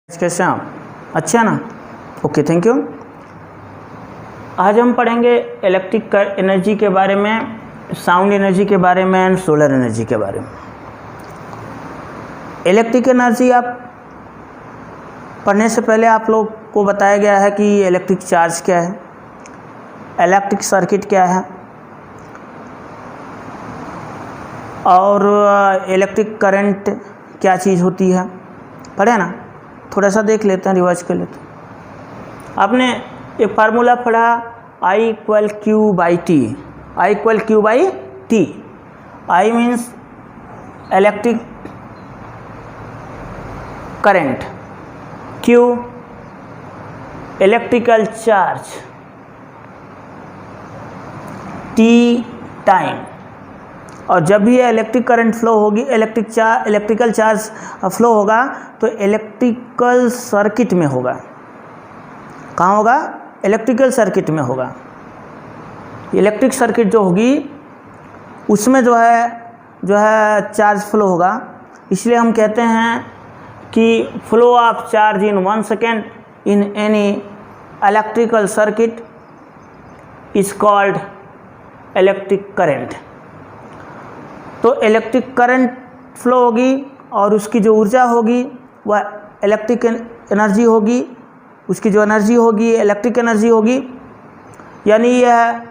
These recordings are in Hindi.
कैसे हैं आप? अच्छा ना? Okay, thank you. आज हम पढ़ेंगे इलेक्ट्रिक एनर्जी के बारे में, साउंड एनर्जी के बारे में एंड सोलर एनर्जी के बारे में। इलेक्ट्रिक एनर्जी आप पढ़ने से पहले आप लोग को बताया गया है कि इलेक्ट्रिक चार्ज क्या है, इलेक्ट्रिक सर्किट क्या है और इलेक्ट्रिक करंट क्या चीज़ होती है। पढ़े ना? थोड़ा सा देख लेते हैं, रिवाइज कर लेते हैं। आपने एक फार्मूला पढ़ा I = Q/T। I = Q/T। I means electric current, Q electrical charge, T time. और जब भी इलेक्ट्रिक करंट फ्लो होगी, इलेक्ट्रिकल चार्ज फ्लो होगा तो इलेक्ट्रिकल सर्किट में होगा। कहाँ होगा? इलेक्ट्रिकल सर्किट में होगा। इलेक्ट्रिक सर्किट जो होगी उसमें जो है चार्ज फ्लो होगा। इसलिए हम कहते हैं कि flow of charge in 1 second in any electrical circuit is called electric current. तो इलेक्ट्रिक करंट फ्लो होगी और उसकी जो ऊर्जा होगी वह इलेक्ट्रिक एनर्जी होगी। उसकी जो एनर्जी होगी इलेक्ट्रिक एनर्जी होगी। यानी यह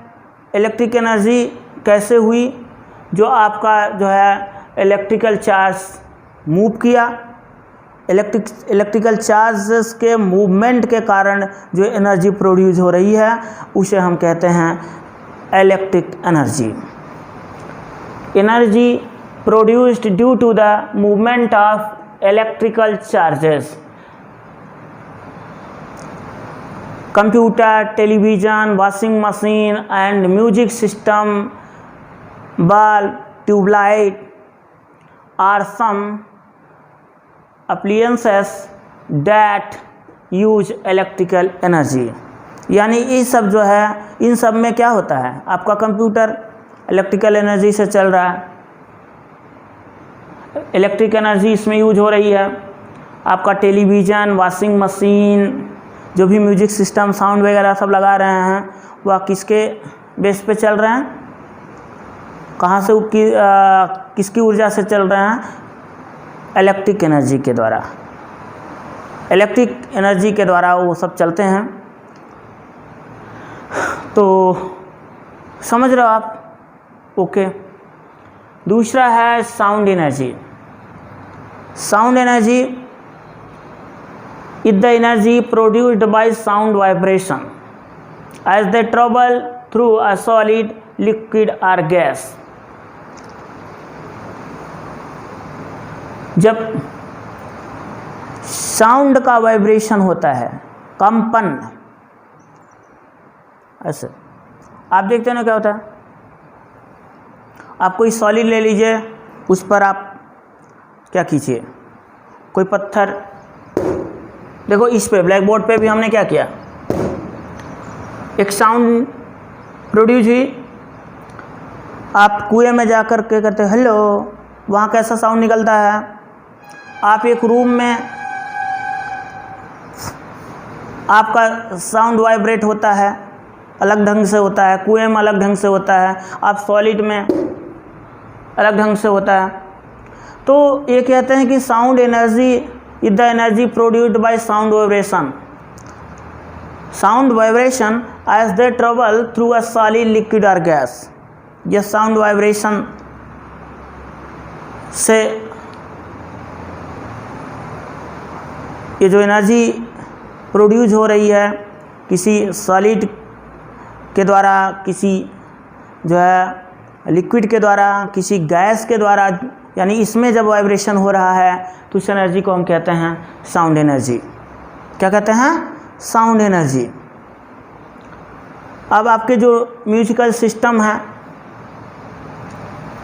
इलेक्ट्रिक एनर्जी कैसे हुई? जो आपका जो है इलेक्ट्रिकल चार्ज मूव किया, इलेक्ट्रिकल चार्जेस के मूवमेंट के कारण जो एनर्जी प्रोड्यूस हो रही है उसे हम कहते हैं electric energy. Energy produced due to the movement of electrical charges. Computer, television, washing machine and music system, bulb, tube light are some appliances that use electrical energy. यानी ये सब जो है, इन सब में क्या होता है? आपका कंप्यूटर इलेक्ट्रिकल एनर्जी से चल रहा है, इलेक्ट्रिक एनर्जी इसमें यूज हो रही है। आपका टेलीविज़न, वॉशिंग मशीन, जो भी म्यूजिक सिस्टम, साउंड वगैरह सब लगा रहे हैं वह किसके बेस पे चल रहे हैं? कहाँ से किसकी ऊर्जा से चल रहे हैं? इलेक्ट्रिक एनर्जी के द्वारा। इलेक्ट्रिक एनर्जी के द्वारा वो सब चलते हैं। तो समझ रहे हो आप? ओके। दूसरा है sound energy. Sound energy is the energy produced by sound vibration as they travel through a solid, liquid और गैस। जब साउंड का वाइब्रेशन होता है, कंपन, ऐसे आप देखते हैं ना क्या होता है? आप कोई सॉलिड ले लीजिए, उस पर आप क्या कीजिए, कोई पत्थर, देखो इस पे ब्लैक बोर्ड पे भी हमने क्या किया, एक साउंड प्रोड्यूस हुई। आप कुएं में जाकर के करते हेलो, वहाँ कैसा साउंड निकलता है? आप एक रूम में आपका साउंड वाइब्रेट होता है, अलग ढंग से होता है, कुएं में अलग ढंग से होता है, आप सॉलिड में अलग ढंग से होता है। तो ये कहते हैं कि sound energy is the energy produced by sound vibration. Sound vibration as they travel through a solid, liquid और गैस। ये साउंड वाइब्रेशन से ये जो एनर्जी प्रोड्यूस हो रही है किसी सॉलिड के द्वारा, किसी जो है लिक्विड के द्वारा, किसी गैस के द्वारा, यानी इसमें जब वाइब्रेशन हो रहा है तो उस एनर्जी को हम कहते हैं साउंड एनर्जी। क्या कहते हैं? Sound energy. अब आपके जो म्यूजिकल सिस्टम हैं,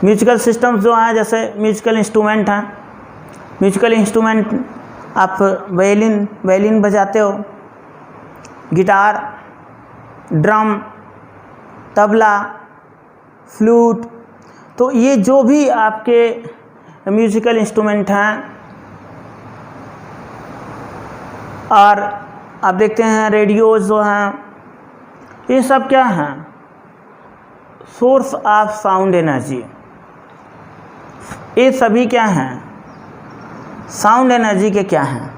म्यूजिकल सिस्टम जो हैं, जैसे म्यूजिकल इंस्ट्रूमेंट हैं, म्यूजिकल इंस्ट्रूमेंट आप वायलिन बजाते हो, गिटार, ड्रम, तबला, फ्लूट, तो ये जो भी आपके म्यूजिकल इंस्ट्रूमेंट हैं और आप देखते हैं रेडियोज जो हैं, ये सब क्या हैं? Source of sound energy. ये सभी क्या हैं? साउंड एनर्जी के क्या हैं?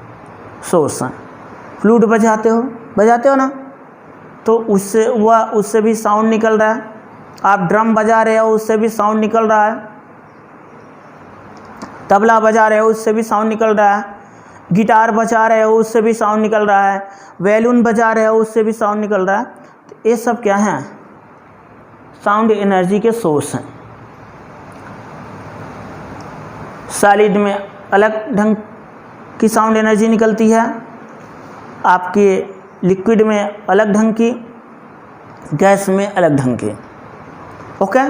सोर्स हैं। फ्लूट बजाते हो ना, तो उससे भी साउंड निकल रहा है। आप ड्रम बजा रहे हो, उससे भी साउंड निकल रहा है। तबला बजा रहे हो, उससे भी साउंड निकल रहा है। गिटार बजा रहे हो, उससे भी साउंड निकल रहा है। वैल्यून बजा रहे हो, उससे भी साउंड निकल रहा है। तो ये सब क्या हैं? साउंड एनर्जी के सोर्स हैं। सॉलिड में अलग ढंग की साउंड एनर्जी निकलती है, आपके लिक्विड में अलग ढंग की, गैस में अलग ढंग की। ओके।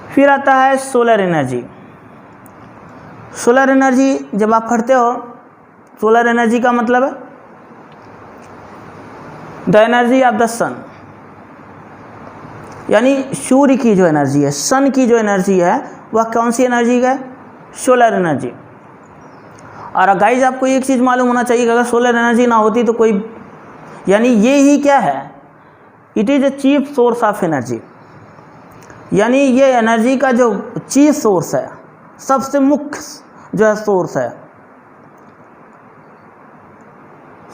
फिर आता है सोलर एनर्जी। सोलर एनर्जी जब आप पढ़ते हो, सोलर एनर्जी का मतलब है द एनर्जी ऑफ द सन, यानी सूर्य की जो एनर्जी है, सन की जो एनर्जी है, वह कौन सी एनर्जी है? Solar energy. और गाइज आपको एक चीज़ मालूम होना चाहिए कि अगर सोलर एनर्जी ना होती तो कोई, यानी ये ही क्या है? It is a chief source of energy, यानी ये एनर्जी का जो चीफ सोर्स है, सबसे मुख्य जो है सोर्स है।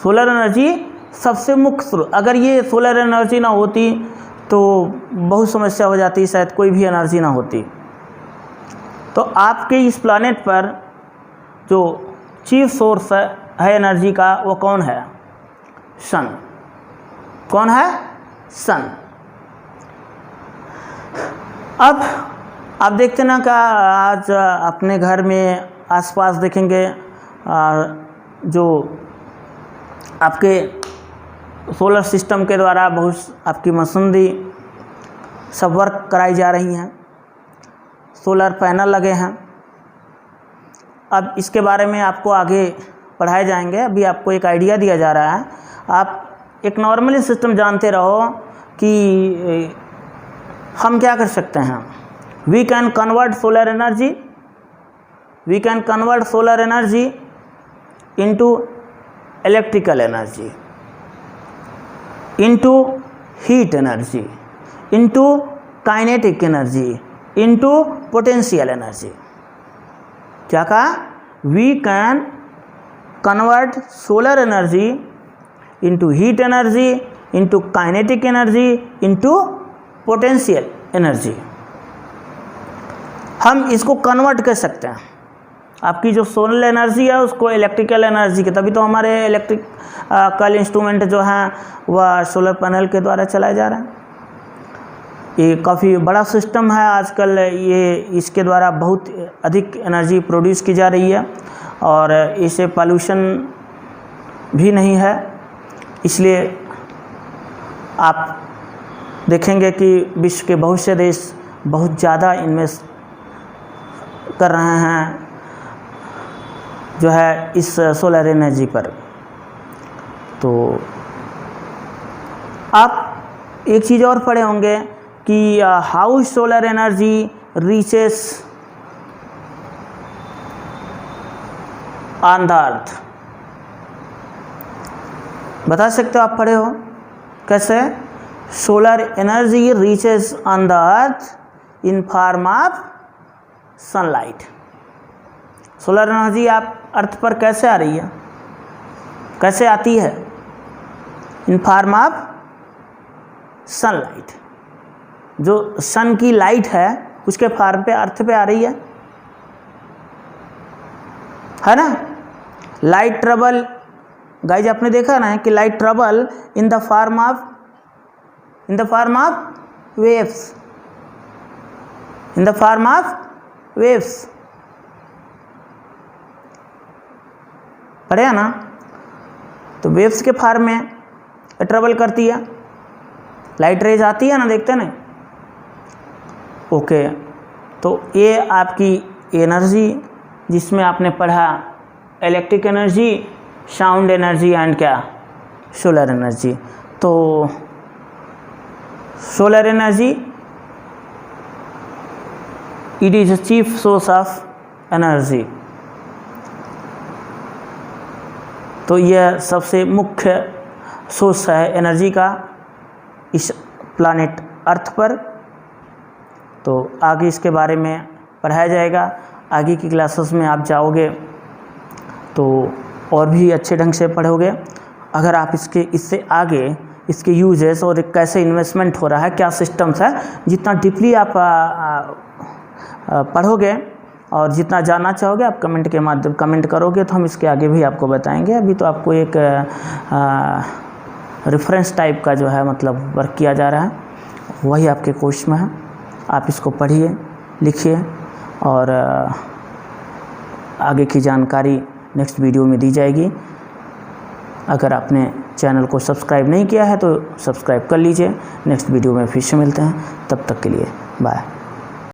सोलर एनर्जी सबसे मुख्य स्रोत। अगर ये सोलर एनर्जी ना होती तो बहुत समस्या हो जाती, शायद कोई भी एनर्जी ना होती। तो आपके इस प्लैनेट पर जो चीफ सोर्स है एनर्जी का, वो कौन है? सन। कौन है? सन। अब आप देखते ना कि आज अपने घर में आसपास देखेंगे जो आपके सोलर सिस्टम के द्वारा बहुत आपकी मशीनरी सब वर्क कराई जा रही हैं, सोलर पैनल लगे हैं। अब इसके बारे में आपको आगे पढ़ाए जाएंगे, अभी आपको एक आइडिया दिया जा रहा है। आप एक नॉर्मली सिस्टम जानते रहो कि हम क्या कर सकते हैं। We can convert solar energy into electrical energy, into heat energy, into kinetic energy, into potential energy. क्या कहा? We can convert solar energy into heat energy, into kinetic energy, into potential energy. हम इसको कन्वर्ट कर सकते हैं। आपकी जो सोलर एनर्जी है उसको इलेक्ट्रिकल एनर्जी के, तभी तो हमारे इलेक्ट्रिकल इंस्ट्रूमेंट जो हैं वह सोलर पैनल के द्वारा चलाए जा रहे हैं। ये काफ़ी बड़ा सिस्टम है आजकल, ये इसके द्वारा बहुत अधिक एनर्जी प्रोड्यूस की जा रही है और इससे पॉल्यूशन भी नहीं है। इसलिए आप देखेंगे कि विश्व के बहुत से देश बहुत ज़्यादा इन्वेस्ट कर रहे हैं जो है इस सोलर एनर्जी पर। तो आप एक चीज़ और पढ़े होंगे कि how solar energy reaches on the earth. बता सकते हो? आप पढ़े हो कैसे? Solar energy reaches on the earth in form of sunlight. Solar energy आप अर्थ पर कैसे आ रही है, कैसे आती है? In form of sunlight. जो सन की लाइट है उसके फॉर्म पे अर्थ पे आ रही है ना। लाइट ट्रेवल, गाइज आपने देखा ना कि light travel in the form of waves, in the form of waves. पढ़े है ना? तो वेव्स के फॉर्म में ट्रेवल करती है, लाइट रेज आती है ना, देखते ना। ओके, तो ये आपकी एनर्जी जिसमें आपने पढ़ा electric energy, sound energy and क्या, सोलर एनर्जी। तो solar energy it is a chief source of energy। तो यह सबसे मुख्य सोर्स है एनर्जी का इस प्लानेट अर्थ पर। तो आगे इसके बारे में पढ़ाया जाएगा। आगे की क्लासेस में आप जाओगे तो और भी अच्छे ढंग से पढ़ोगे। अगर आप इससे आगे इसके यूजेस और कैसे इन्वेस्टमेंट हो रहा है, क्या सिस्टम्स है, जितना डीपली आप पढ़ोगे और जितना जानना चाहोगे आप कमेंट करोगे तो हम इसके आगे भी आपको बताएंगे। अभी तो आपको एक रेफरेंस टाइप का जो है मतलब वर्क किया जा रहा है, वही आपके कोर्स में है। आप इसको पढ़िए, लिखिए और आगे की जानकारी नेक्स्ट वीडियो में दी जाएगी। अगर आपने चैनल को सब्सक्राइब नहीं किया है तो सब्सक्राइब कर लीजिए। नेक्स्ट वीडियो में फिर से मिलते हैं, तब तक के लिए बाय।